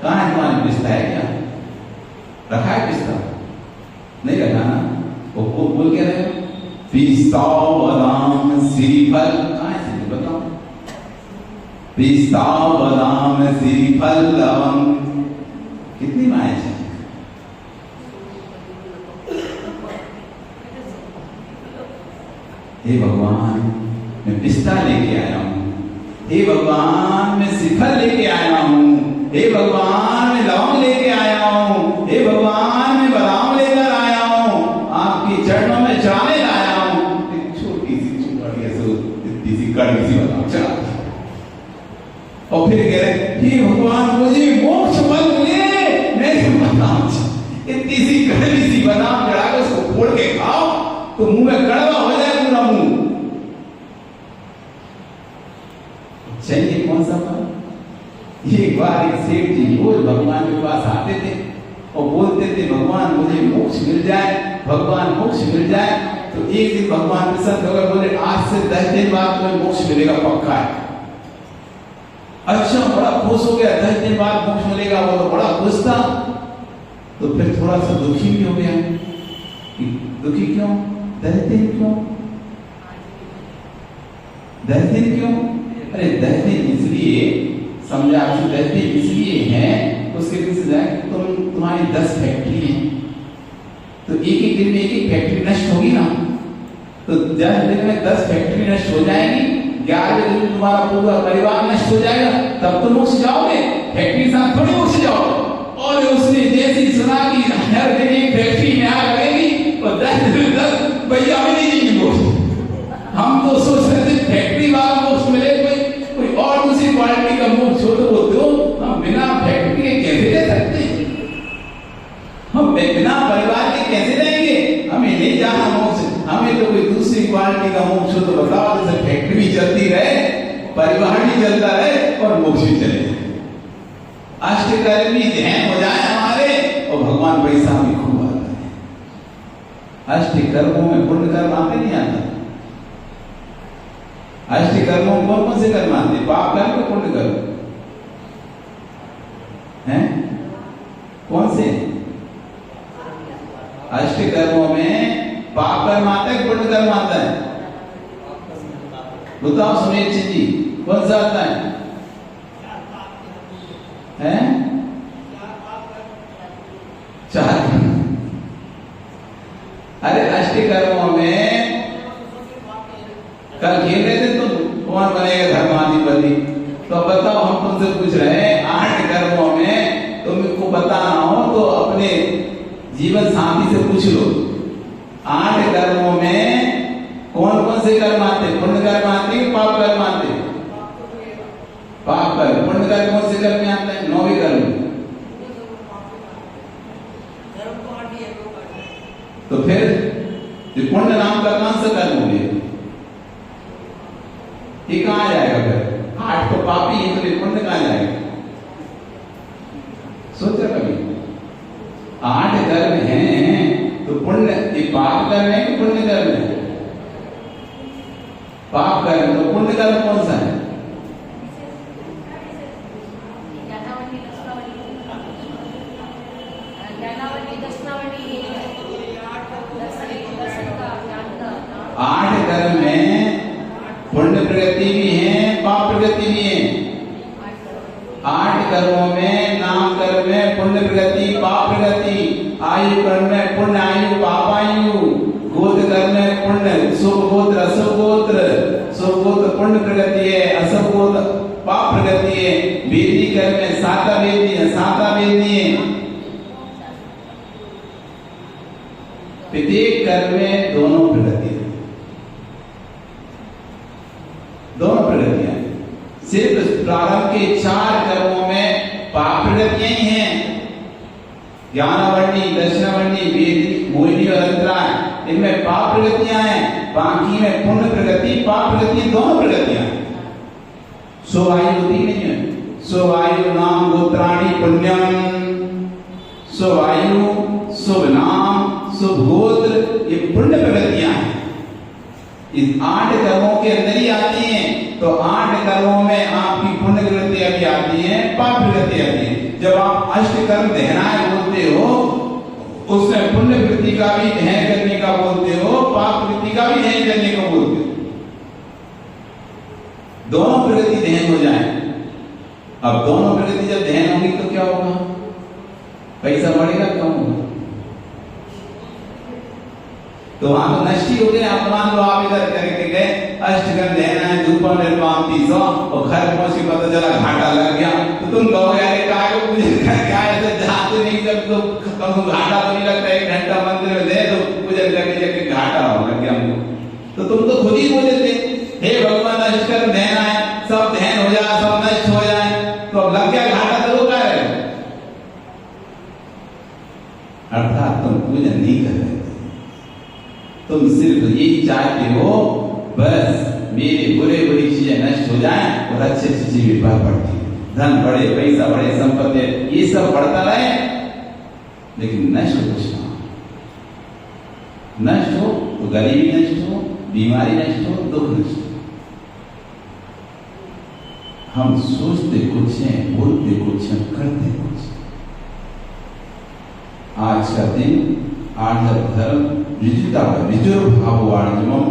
कहाँ है तुम्हारे पिस्ता? है क्या? रखा है पिस्ता? नहीं रखा ना? वो बोल क्या रहे? पिस्ता बादाम श्रीफल, कहाँ है श्रीफल? बताओ। पिस्ता बादाम श्रीफल लवंग, कितनी माया है? हे भगवान, मैं पिस्ता लेके आया हूं, हे भगवान मैं श्रीफल लेके आया हूं, हे भगवान मैं लवंग लेके आया हूं, हे भगवान मैं बादाम लेकर आया हूं, आपके चरणों में चढ़ाने लाया हूं। एक छोटी सी चुपड़ी ऐसे इतनी सी कड़वी सी बादाम चढ़ा, और फिर कह रहे हे भगवान मुझे मोक्ष फल मिले, इतनी सी कड़वी सी बादाम चढ़ा के उसको फोड़ के खाओ तो मुंह में कड़वा हो जाए पूरा मुंह। चाहिए कौन सा फल? एक बार एक सेठ जी रोज भगवान के पास आते थे और बोलते थे भगवान मुझे मोक्ष मिल जाए, भगवान मोक्ष मिल जाए। तो एक दिन भगवान प्रसन्न हो गए, बोले आज से 10 दिन बाद तुम्हें मोक्ष मिलेगा, पक्का है। अच्छा, बड़ा खुश हो गया, 10 दिन बाद मोक्ष मिलेगा, वो तो बड़ा खुश था। तो फिर थोड़ा सा दुखी भी हो गया। दुखी क्यों? 10 दिन क्यों? 10 दिन क्यों? अरे 10 दिन इसलिए समझा, 10 दिन इसलिए है, उसके पीछे जाए तुम्हारी 10 फैक्ट्री है, तो एक एक दिन में एक एक फैक्ट्री नष्ट होगी ना, तो 10 दिन में 10 फैक्ट्री नष्ट हो जाएगी, 11वें दिन तुम्हारा पूरा परिवार नष्ट हो जाएगा, तब तुम मोक्ष जाओगे। फैक्ट्री साथ थोड़ी मोक्ष जाओ। और उसने जैसी सुना कि हर दिन एक फैक्ट्री में आग लगेगी और 10 दिन तक भैया भी नहीं देंगे मोक्ष। हम तो सोच रहे थे फैक्ट्री वाला मोक्ष मिले, कोई और दूसरी क्वालिटी का मोक्ष हो तो वो दो, हम बिना फैक्ट्री के कैसे दे सकते? हम बिना परिवार के कैसे रहेंगे? हमें नहीं जाना मोक्ष, हमें तो कोई दूसरी क्वालिटी का मोक्ष हो तो बताओ, जैसे फैक्ट्री भी चलती रहे, परिवार भी चलता रहे और मोक्ष भी चले। अष्टकर्मी ध्यान हो जाए हमारे, और भगवान पैसा भी खूब आता है। अष्टकर्मों में पुण्य कर्म आते नहीं आता? अष्टकर्मों में कौन कौन से कर्म आते? पाप कर्म या पुण्य कर्म? हैं? कौन से? अष्टकर्मों में पाप कर्म आता है, पुण्य कर्म आता है? बताओ सुमेश जी, कौन सा आता है? हैं? 4। अरे अष्टकर्मों में कल खेल रहे थे तुम, कौन बनेगा धर्माधिपति? तो बताओ, हम तुमसे पूछ रहे हैं 8 कर्मों में तुमको बताना हो तो अपने जीवन साथी से पूछ लो। 8 कर्मों में कौन कौन से कर्म आते? पुण्य कर्म आते हैं, पाप कर्म आते हैं? पाप कर्म। पुण्य कर्म कौन से कर्म में आता है? 9वें कर्म। तो फिर पुण्य नाम का कौन सा कर्म हो गया? ये कहां जाएगा फिर? 8 तो पापी है, तो पुण्य कहां जाएगा? सोचा कभी? 8 कर्म हैं तो पुण्य, ये पाप कर्म है कि पुण्य कर्म है? पाप कर्म। तो पुण्य कर्म कौन सा है? पुण्य प्रगति भी है, पाप प्रगति भी है। 8 कर्मों में, नाम कर्म में पुण्य प्रगति, पाप प्रगति, आयु कर्म में पुण्य आयु, पाप आयु, गोत्र कर्म में पुण्य, शुभ गोत्र, अशुभ गोत्र, शुभ गोत्र पुण्य प्रगति है, अशुभ गोत्र पाप प्रगति है। वेदी कर्म में साता वेदी है, साता वेदी है। प्रत्येक कर्म में दोनों प्रगति है, दोनों प्रगतियां। सिर्फ प्रारंभ के 4 कर्मों में पाप प्रगतियां ही हैं, ज्ञानवर्णी, दर्शनवर्णी, वेदी, मोहिनी और अंतराय, इनमें पाप प्रगतियां हैं। बाकी में पुण्य प्रगति, पाप प्रगति, दोनों प्रगतियां हैं। सोवायु होती नहीं है, सोवायु नाम गोत्राणि पुण्यम, सोवायु शुभ नाम शुभ गोत्र, ये पुण्य प्रगतियां हैं। इस 8 कर्मों के अंदर ही आती हैं। तो 8 कर्मों में आपकी पुण्य प्रगतियां भी आती हैं, पाप प्रगतियां आती हैं। जब आप अष्टकर्म दहनाए बोलते हो, उसमें पुण्य प्रगति का भी दहन करने का बोलते हो, पाप प्रगति का भी दहन करने का बोलते हो। दोनों प्रगति दहन हो जाए। अब दोनों प्रगति जब दहन होगी तो क्या होगा? पैसा बढ़ेगा, कम होगा? तो वहां तो नष्ट ही हो गया। आप मान लो आप इधर करके गए, अष्टकर्म देना है, धूपम निर्वाम 300 और घर पहुंच के पता चला घाटा लग गया, तो तुम कहोगे अरे काय को पूजा करके आए थे, जाते नहीं जब तो कम घाटा तो नहीं लगता, 1 घंटा मंदिर में दे तो पूजा करके जाके घाटा हो गया हमको। तो तुम तो खुद ही बोले थे, हे भगवान अष्टकर्म देना है, सब दहन हो जाए, सब नष्ट हो जाए, तो अब लग गया घाटा, तो वो क्या है? अर्थात तुम पूजन नहीं कर रहे, तुम सिर्फ यही चाहते हो बस मेरे बुरे बुरी चीजें नष्ट हो जाएं और अच्छी अच्छी चीजें बढ़ती, धन बढ़े, पैसा बढ़े, संपत्ति ये सब बढ़ता रहे, लेकिन नष्ट कुछ ना। नष्ट हो तो गरीबी नष्ट हो, बीमारी नष्ट हो, दुख नष्ट हो। हम सोचते कुछ हैं, बोलते कुछ हैं, करते कुछ। आज का दिन आर्जव धर्म ऋजुता ऋजुर्भाव आर्जवम,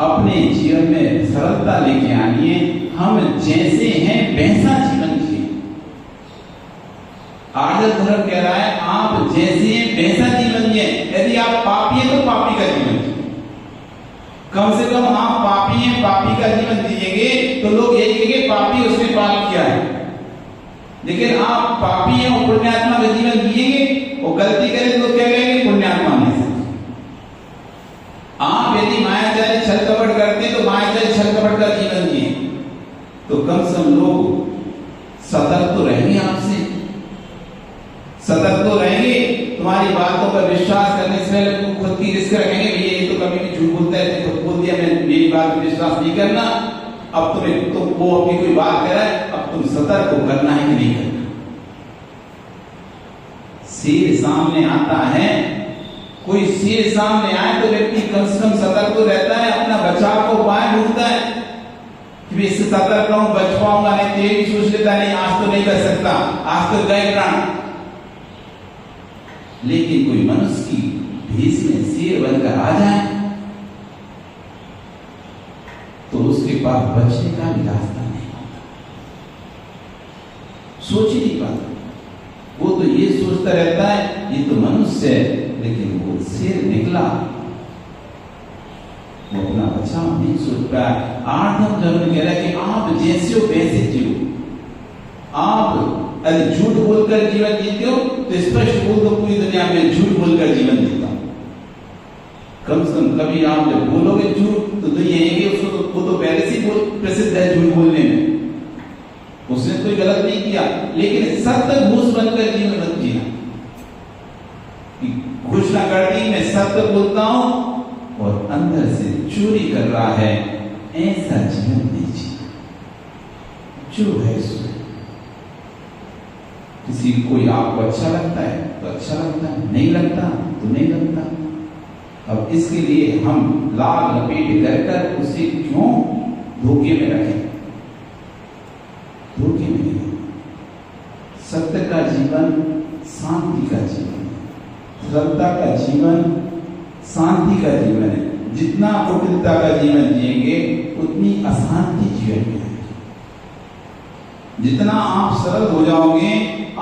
अपने जीवन में सरलता लेके आनी है। हम जैसे हैं वैसा जीवन जिए। आर्जव धर्म कह रहा है आप जैसे हैं वैसा जीवन जिए। यदि आप पापी हैं तो पापी का जीवन जिए। कम से कम आप पापी हैं, पापी का जीवन जिएंगे तो लोग यही कहेंगे पापी उसने पाप किया है। लेकिन आप पापी हैं और पुण्यात्मा का जीवन जिएंगे और गलती करें तो क्या कहेंगे? पुण्यात्मा नहीं। आप यदि मायाजाली छल कपट करते हैं तो मायाजाली छल कपट का जीवन जिए। तो कम से कम लोग सतर्क तो रहेंगे, आपसे सतर्क तो रहेंगे। तुम्हारी बातों पर विश्वास करने से पहले खुद की रिस्क रखेंगे, भैया ये तो कभी भी झूठ बोलता है, तो बोल दिया मैं मेरी बात पर विश्वास नहीं करना। अब तुम्हें तो वो अपनी कोई बात कह रहा है, अब तुम सतर्क को करना है कि नहीं करना। शेर सामने आता है, कोई शेर सामने आए तो व्यक्ति कम से कम सतर्क तो रहता है, अपना बचाव को उपाय ढूंढता है कि इससे सतर्क रहूं, बच पाऊंगा। नहीं तो ये भी सोच लेता नहीं, आज तो नहीं बच सकता, आज तो गए प्राण। लेकिन कोई मनुष्य की भेष में शेर बनकर आ जाए तो उसके पास बचने का भी रास्ता नहीं होता। सोच ही नहीं पाता। वो तो ये सोचता रहता है ये तो मनुष्य है, लेकिन वो शेर निकला, वो अपना बचाव नहीं सोच पाया। आर्धव धर्म कह रहा है कि आप जैसे हो वैसे जियो। आप यदि झूठ बोलकर जीवन जीते हो तो स्पष्ट बोल दो पूरी दुनिया में झूठ बोलकर जीवन जीता हूं। कम से कम कभी आप जब बोलोगे झूठ तो दुनिया यही उसको वो तो पहले से प्रसिद्ध है झूठ बोलने में, उसने कोई गलत नहीं किया। लेकिन सत्य घूस बनकर जीवन मत जीना। घोषणा कर दी मैं सत्य बोलता हूं और अंदर से चोरी कर रहा है, ऐसा जीवन नहीं जीना। जो है सो। किसी कोई आपको अच्छा लगता है तो अच्छा लगता है, नहीं लगता तो नहीं लगता। अब इसके लिए हम लाभ लपेट कर उसे क्यों धोखे में रखें? धोखे में नहीं। सत्य का जीवन शांति का जीवन है, सरलता का जीवन शांति का जीवन है। जितना कुटिलता का जीवन जिएंगे उतनी अशांति जीवन में आएगी। जितना आप सरल हो जाओगे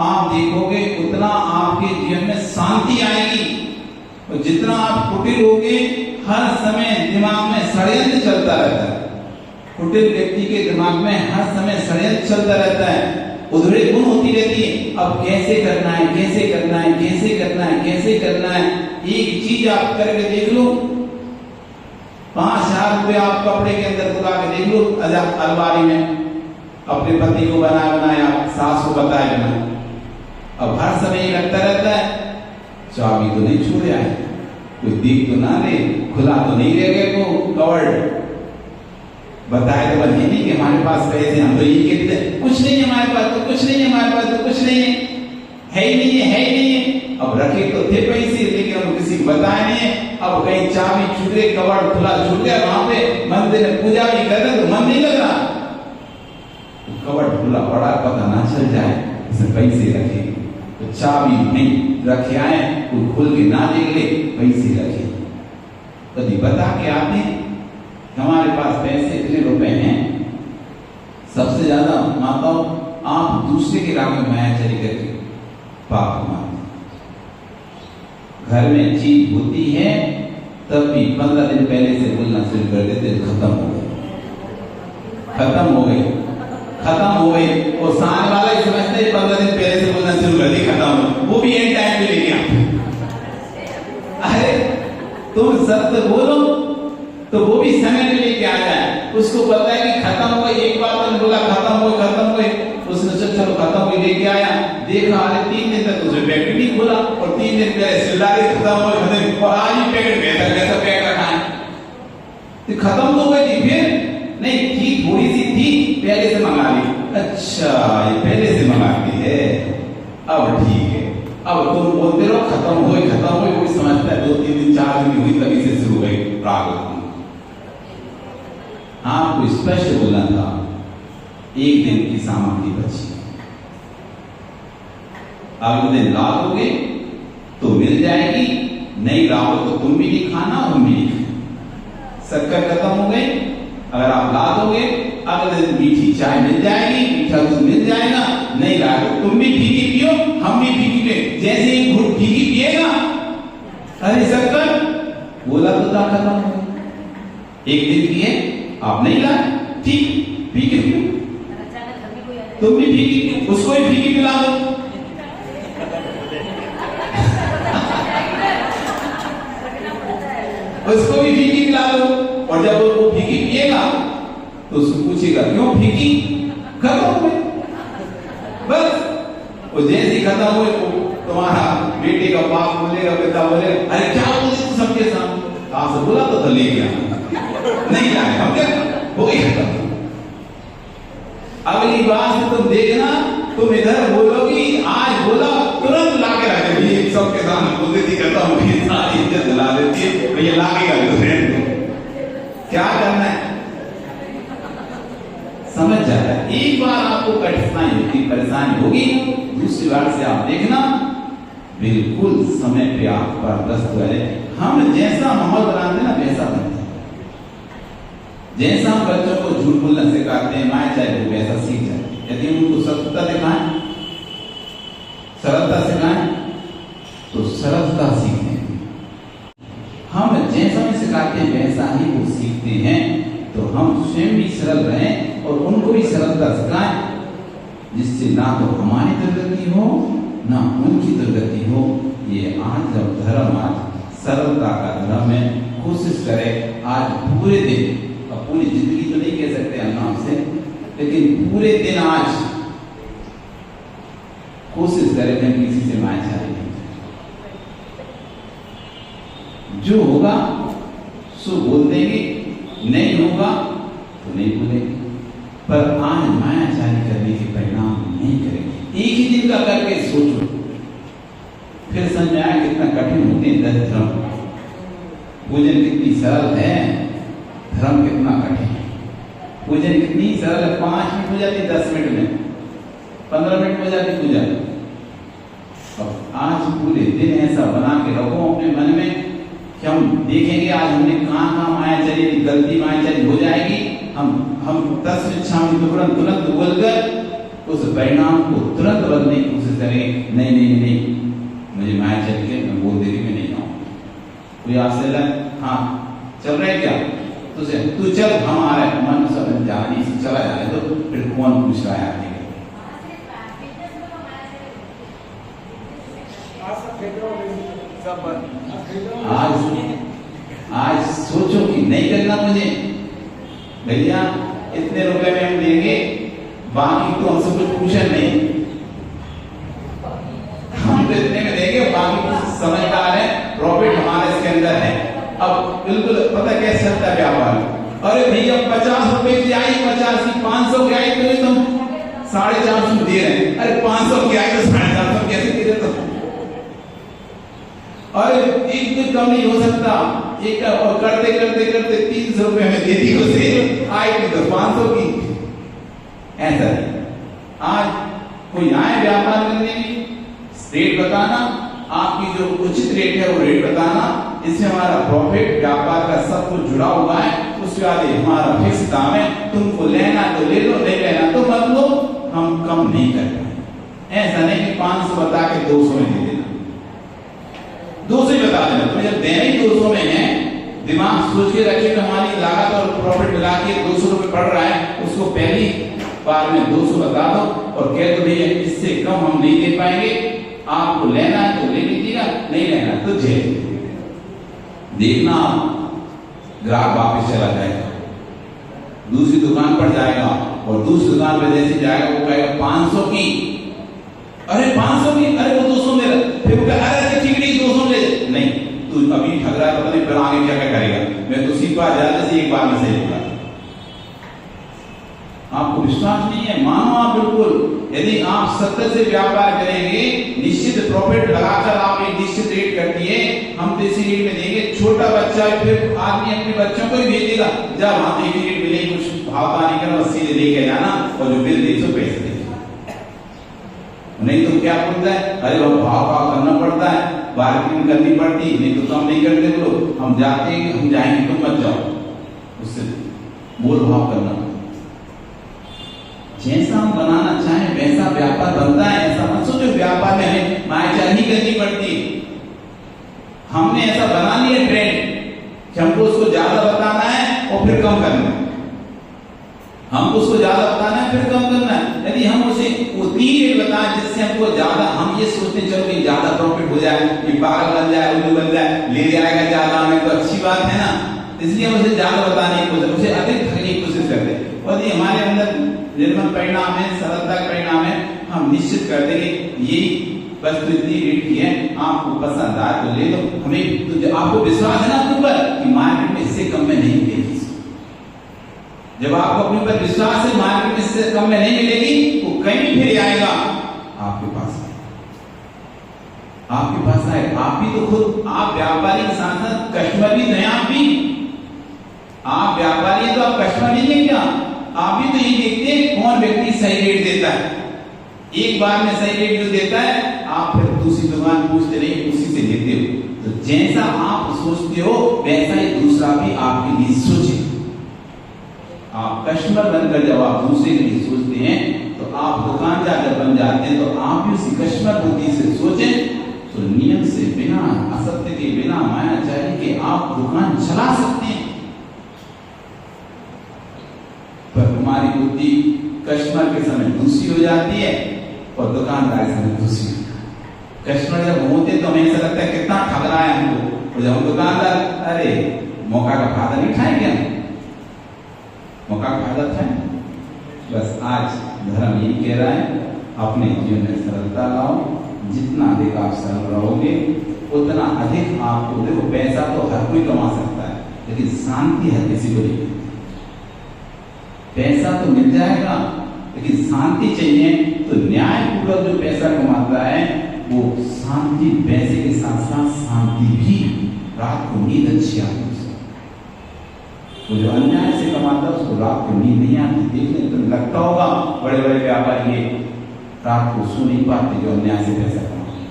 आप देखोगे उतना आपके जीवन में शांति आएगी। और जितना आप कुटिल होगे हर समय दिमाग में षड्यंत्र चलता रहता है। कुटिल व्यक्ति के दिमाग में हर समय षड्यंत्र चलता रहता है, उधड़ी गुण होती रहती है। अब कैसे करना है, कैसे करना है, कैसे करना है, कैसे करना है। एक चीज आप करके देख लो, 5,000 रुपये आप कपड़े के अंदर दुका के देख लो अलमारी में, अपने पति को बनाया सास को बताया बना। अब हर समय लगता रहता है चाबी तो नहीं छोड़े आए, कोई देख तो ना ले, खुला तो नहीं रह गया को कवर्ड, बताया तो बने नहीं कि हमारे पास पैसे, हम तो ये कहते हैं कुछ नहीं है हमारे पास, तो कुछ नहीं है हमारे पास, तो कुछ नहीं है ही नहीं है, है ही नहीं है। अब रखे तो थे पैसे लेकिन हम किसी को बताया नहीं है। अब कहीं चाबी छूट गई, कवर्ड खुला छूट गया, वहां पे मंदिर में पूजा भी कर रहे तो मन नहीं लग रहा, कवर्ड खुला पड़ा पता ना चल जाए, इसमें पैसे रखे तो चाबी नहीं रखे आए, कोई खोल के ना देख ले, पैसे रखे कभी बता के आते हमारे पास पैसे इतने रुपए हैं। सबसे ज्यादा माताओं आप दूसरे के राग में माया चली करके पाप मानते। घर में चीज होती है तब भी 15 दिन पहले से बोलना शुरू कर देते, खत्म हो गई, खत्म हो गई, खत्म हो गई। और सामने वाला ही समझते 15 दिन पहले से बोलना शुरू कर दी, खत्म हो, वो भी एंड टाइम पे लेके आ। अरे तुम सत्य बोलो तो वो भी समय में लेके आ जाए, उसको पता है कि खत्म हो गई। एक बार मैंने बोला खत्म हो गई, उसने चलो खत्म हो गई, लेके आया, देखा अरे 3 दिन तक उसने पैकेट नहीं खोला और 3 दिन पहले सिलदारी खत्म हो गई और आज ही पैकेट कैसा पैक रखा है, तो खत्म हो गई थी। फिर नहीं थी, थोड़ी सी थी, पहले से मंगा ली। अच्छा ये पहले से मंगाती है, अब ठीक है। अब तुम बोलते रहो खत्म हो गई, कोई समझता है 2-3 दिन 4 दिन हुई तभी से शुरू हुई राग। आपको स्पष्ट बोलना था, एक दिन की सामग्री बची, अगले दिन ला दोगे तो मिल जाएगी, नहीं लाओ तो तुम भी नहीं खाना और हम भी नहीं खाना। शक्कर खत्म हो गई, अगर आप ला दोगे अगले दिन मीठी चाय मिल जाएगी, मीठा दूध मिल जाएगा, नहीं ला तो तुम भी फीकी पियो हम भी फीकी पिए। जैसे एक घुट फीकी पिएगा, अरे शक्कर बोला तो था खत्म हो गई, एक दिन पिए आप नहीं लाए, ठीक फीकी पियो, तुम भी फीकी पियो, उसको भी फीकी पिला दो। उसको भी फीकी पिला दो, और जब वो फीकी पिएगा तो उसको पूछेगा क्यों फीकी, खत्म हो गई बस। वो जैसे ही खत्म हुए तुम्हारा बेटे का बाप बोलेगा, पिता बोलेगा अरे क्या बोले तू सबके सामने, आपसे बोला तो ले गया, नहीं लाए हम क्या हो गई खत्म। अगली बार से तुम देखना, तुम इधर बोलोगी आज बोला तुरंत लाके रख देगी, सबके सामने बोल देती करता हूँ, सारी इज्जत ला देती है, भैया लागे क्या करना है समझ जाता है। एक बार आपको कठिनाई होगी, परेशानी होगी, दूसरी बार से आप देखना बिल्कुल समय पे आप पर दस्त है। हम जैसा माहौल बनाते हैं ना वैसा बनता है। जैसा हम बच्चों को झूठ बोलना सिखाते हैं, माया चाहे वो वैसा सीख जाते हैं। यदि उनको सरलता दिखाएं, सरलता सिखाएं तो सरलता सीखते हैं। हम जैसा भी सिखाते हैं वैसा ही वो सीखते हैं। तो हम स्वयं भी सरल रहें और उनको भी सरलता सिखाएं, जिससे ना तो हमारी दुर्गति हो ना उनकी दुर्गति हो। ये आज जब धर्म आज सरलता का धर्म है, कोशिश करें आज पूरे दिन, अब पूरी जिंदगी तो नहीं कह सकते हम से, लेकिन पूरे दिन आज कोशिश करें कि किसी से मायाचारी नहीं। जो होगा सो बोल देंगे, नहीं होगा तो नहीं बोलेंगे, पर आज मायाचारी करने के परिणाम नहीं करेंगे। एक ही दिन का करके सोचो, फिर समझ आया कितना कठिन होते हैं 10 धर्म। पूजन कितनी सरल है, धर्म कितना कठिन है। पूजन कितनी सरल है, 5 मिनट हो जाती, 10 मिनट में, 15 मिनट हो जाती पूजा। अब आज पूरे दिन ऐसा बना के रखो अपने मन में कि हम देखेंगे आज हमने कहाँ माया चली, गलती माया चली हो जाएगी, हम तस्वीर तुरंत बोलकर उस परिणाम को तुरंत बदलने की कोशिश करेंगे। नहीं नहीं नहीं, मुझे माया चल के मैं बोल दे रही मैं नहीं आऊँ। कोई आपसे लग हाँ चल रहे क्या तुझे, तू चल हम आ रहे, मन सब जानी से चला जाए तो फिर कौन पूछ रहा है आगे। आज सोचो कि नहीं करना मुझे, भैया इतने रुपए में हम देंगे, बाकी तो हमसे कुछ पूछा नहीं, हम तो इतने में देंगे, बाकी कुछ समझदार है, प्रॉफिट हमारे इसके अंदर है। अब बिल्कुल पता कैसे चलता है व्यापार, अरे भैया 50 रुपए की आई, 50 की 500 की आई तो तुम 450 दे रहे हैं, अरे 500 की आई तो 450 कैसे दे रहे तुम, अरे एक भी कम नहीं हो सकता, एक और करते करते करते 300 रुपए में दे दी उसे, आई थी तो 500 की। ऐसा आज कोई आए व्यापार करने की, रेट बताना, आपकी जो उचित रेट है वो रेट बताना, इससे हमारा प्रॉफिट व्यापार का सब कुछ जुड़ा हुआ है, उसके बाद हमारा फिक्स दाम है, तुमको लेना तो ले लो, नहीं लेना तो मत लो, हम कम नहीं कर पाए। ऐसा नहीं कि 500 बता के 200 में दे देना, 200 ही बता देना, तुम्हें जब देना ही 200 में है, दिमाग सोच के रखिए कि हमारी लागत और प्रॉफिट मिला के 200 रुपए पड़ रहा है, उसको पहली बार में 200 बता दो और कह दो भैया इससे कम हम नहीं दे पाएंगे, आपको लेना है तो ले लीजिएगा, नहीं लेना तो झेल। देखना ग्राहक वापस चला जाएगा, दूसरी दुकान पर जाएगा और दूसरी दुकान पर जैसे जाएगा वो कहेगा 500 की, अरे 500 की, अरे वो 200 में, फिर वो कहेगा अरे ठीक नहीं 200 ले, नहीं तू अभी ठग रहा है, पता नहीं फिर आगे क्या क्या करेगा, मैं तो सीख पा ज्यादा से एक बार में सही बोला। आपको विश्वास नहीं है, मानो आप बिल्कुल, यदि आप सत्य से व्यापार करेंगे, निश्चित प्रॉफिट लगाकर आप एक निश्चित रेट कर दिए, हम तो इसी रेट में देंगे, छोटा बच्चा फिर आदमी अपने बच्चों को ही भेजेगा, जब हम एक रेट मिले कुछ भाव नहीं करना, सीधे लेके जाना और जो बिल 150 पैसे दे, नहीं तो क्या बोलता है, अरे वो भाव करना पड़ता है, बार्गेनिंग करनी पड़ती, नहीं तो कम नहीं करते बोलो, हम जाते हैं हम जाएंगे तुम मत जाओ, उससे मोल भाव करना। जैसा हम बनाना चाहें वैसा व्यापार बनता है, ऐसा मत सोचो व्यापार में हमें मायाजाल ही करनी पड़ती है। हमने ऐसा बना लिया ट्रेंड कि हमको उसको ज्यादा बताना है और फिर कम करना है, हमको उसको ज्यादा बताना है फिर कम करना है। यदि हम उसे उतनी रेट बताएं जिससे हमको ज्यादा, हम ये सोचते चलो कि ज्यादा प्रॉफिट हो जाए, ये पागल बन जाए, उल्लू बन जाए, ले जाएगा ज्यादा हमें तो अच्छी बात है ना, इसलिए हम उसे ज्यादा बताने की कोशिश, उसे अधिक ठगने की कोशिश करते हैं। और ये हमारे अंदर निर्मल परिणाम है, सरलता का परिणाम है, हम निश्चित कर देंगे यही वस्तु इतनी रेट की है, आपको पसंद आए तो ले लो, हमें तो आपको विश्वास है ना अपने ऊपर कि मार्केट में इससे कम में नहीं मिलेगी। जब आपको अपने ऊपर विश्वास है मार्केट में इससे कम में नहीं मिलेगी, वो कहीं फिर आएगा आपके पास, आपके पास आए। आप भी तो खुद, आप व्यापारी के साथ साथ कस्टमर भी तो हैं, आप व्यापारी तो आप कस्टमर नहीं है क्या? आप भी तो ये देखते हैं कौन व्यक्ति सही रेट देता है, एक बार में सही रेट जो देता है आप फिर दूसरी दुकान पूछते नहीं, उसी से लेते हो। तो जैसा आप सोचते हो वैसा ही दूसरा भी आपके लिए सोचे। आप कस्टमर बनकर जब आप दूसरे के लिए सोचते हैं तो आप दुकानदार जब बन जाते हैं तो आप भी उसी कस्टमर बुद्धि से सोचें, तो नियम से बिना असत्य के, बिना माया चाहे कि आप दुकान चला सकते हैं। पर हमारी बुद्धि कस्टमर के समय दूसरी हो जाती है और दुकानदार के समय दूसरी। कस्टमर जब होते तो हमें ऐसा लगता है कितना ठग रहा है हमको, और जब हम दुकानदार, अरे मौका का फायदा नहीं उठाएंगे, हम मौका का फायदा उठाएं। बस आज धर्म यही कह रहा है, अपने जीवन में सरलता लाओ, जितना अधिक आप सरल रहोगे उतना अधिक आपको, देखो पैसा तो हर कोई कमा सकता है लेकिन शांति हर किसी को नहीं। पैसा तो मिल जाएगा लेकिन शांति चाहिए, तो न्यायपूर्वक जो पैसा कमाता है वो शांति, पैसे के साथ साथ शांति भी, रात को नींद अच्छी आती है। वो जो अन्याय से कमाता है उसको रात को नींद नहीं आती। देखने तो लगता होगा बड़े बड़े व्यापारी रात को सो नहीं पाते जो अन्याय से पैसा कमाते।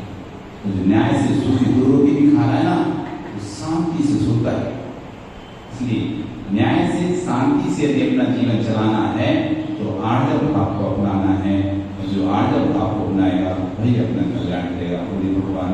तो जो न्याय से सूखी दो रोटी भी खा रहा है ना, शांति से सोता है। इसलिए न्याय से, शांति से यदि अपना जीवन चलाना है तो आर्जव भाव को अपनाना है, और जो आर्जव भाव को अपनाएगा वही अपना कल्याण करेगा। बोले भगवान